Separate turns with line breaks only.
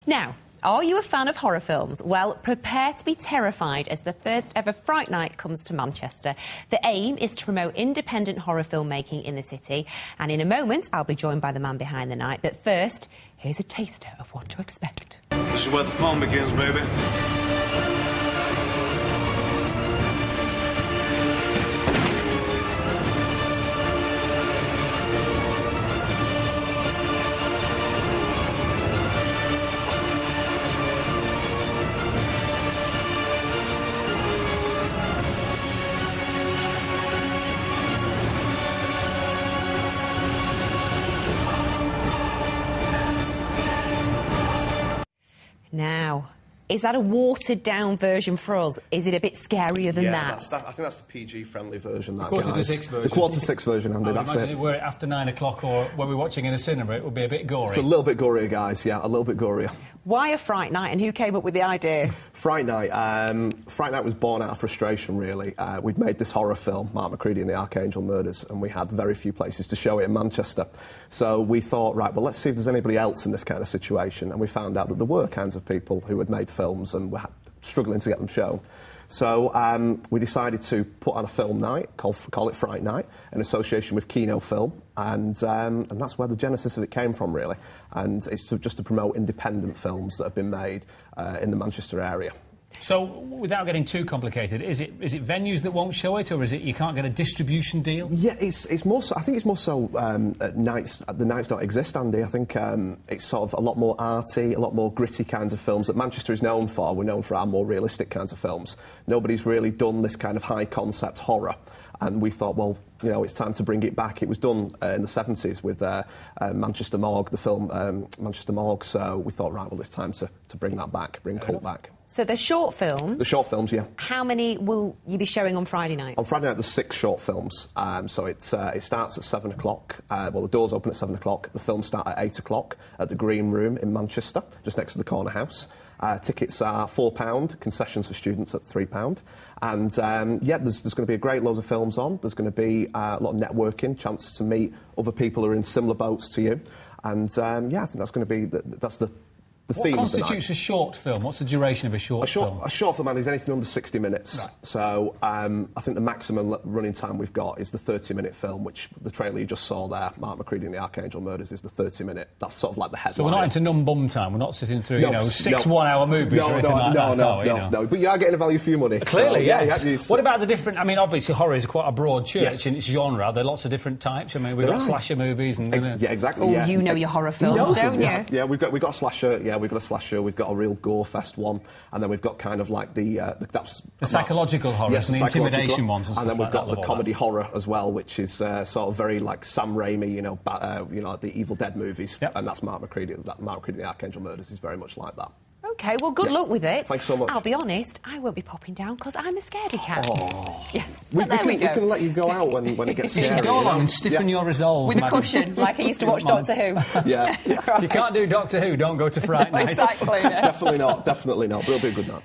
Now, are you a fan of horror films? Well, prepare to be terrified as the first ever Fright Night comes to Manchester. The aim is to promote independent horror filmmaking in the city. And in a moment, I'll be joined by the man behind the night. But first, here's a taster of what to expect.
This is where the fun begins, baby.
Now, is that a watered-down version for us? Is it a bit scarier than that?
I think that's the PG-friendly version. That,
Quarter to six version.
The quarter to six version, Andy, that's it.
Imagine were it after 9 o'clock or when we're watching in a cinema, it would be a bit gory.
It's a little bit gorier, guys, yeah, a little bit gorier.
Why a Fright Night, and who came up with the idea?
Fright Night. Fright Night was born out of frustration, really. We'd made this horror film, Mark McCready and the Archangel Murders, and we had very few places to show it in Manchester. So we thought, right, well, let's see if there's anybody else in this kind of situation. And we found out that there were kinds of people who had made films and were struggling to get them shown. So we decided to put on a film night, call it Fright Night, in association with Kino Film, and that's where the genesis of it came from, really. And it's just to promote independent films that have been made in the Manchester area.
So, without getting too complicated, is it venues that won't show it, or is it you can't get a distribution deal?
Yeah, it's more so, I think it's more so nights. The nights don't exist, Andy. I think it's sort of a lot more arty, a lot more gritty kinds of films that Manchester is known for. We're known for our more realistic kinds of films. Nobody's really done this kind of high-concept horror. And we thought, well, you know, it's time to bring it back. It was done in the 70s with Manchester Morgue, the film Manchester Morgue. So we thought, right, well, it's time to bring that back, bring cult back.
So the short films?
The short films, yeah.
How many will you be showing on Friday night?
On Friday night, there's 6 short films. So it starts at 7 o'clock. Well, the doors open at 7 o'clock. The films start at 8 o'clock at the Green Room in Manchester, just next to the Corner House. Tickets are £4, concessions for students at £3. And, yeah, there's going to be a great load of films on. There's going to be a lot of networking, chances to meet other people who are in similar boats to you. And, yeah, I think that's going to be... That's the theme
What constitutes a short film? What's the duration of a short film?
A short film, man, is anything under 60 minutes. Right. So I think the maximum running time we've got is the 30-minute film, which the trailer you just saw there, Mark McCready and the Archangel Murders, is the 30-minute. That's sort of like the headline.
So we're not into numb-bum time? We're not sitting through, six one-hour movies or anything like that?
No. But you are getting a value for your money.
Clearly,
so,
yes.
Yeah,
what about the different... I mean, obviously, horror is quite a broad church in its genre. There are lots of different types. I mean, we've got slasher movies and...
yeah, exactly.
Oh, you know your horror films, don't you?
Yeah, we've got a slasher. Yeah, we've got a slasher. We've got a real gore-fest one, and then we've got kind of like the
psychological horrors and the intimidation ones, and
then we've got the comedy
that.
horror as well, which is sort of very like Sam Raimi, like the Evil Dead movies, and that's Mark McCready. Mark McCready, the Archangel Murders is very much like that.
OK, well, good luck with it.
Thanks so much.
I'll be honest, I won't be popping down because I'm a scaredy cat.
Oh.
Yeah,
we can let you go out when it gets scary.
You should go along and stiffen your resolve.
With a cushion, like I used to watch Doctor Who.
Yeah.
If you can't do Doctor Who, don't go to Fright Night.
Exactly. Yeah.
Definitely not. But it'll be a good night.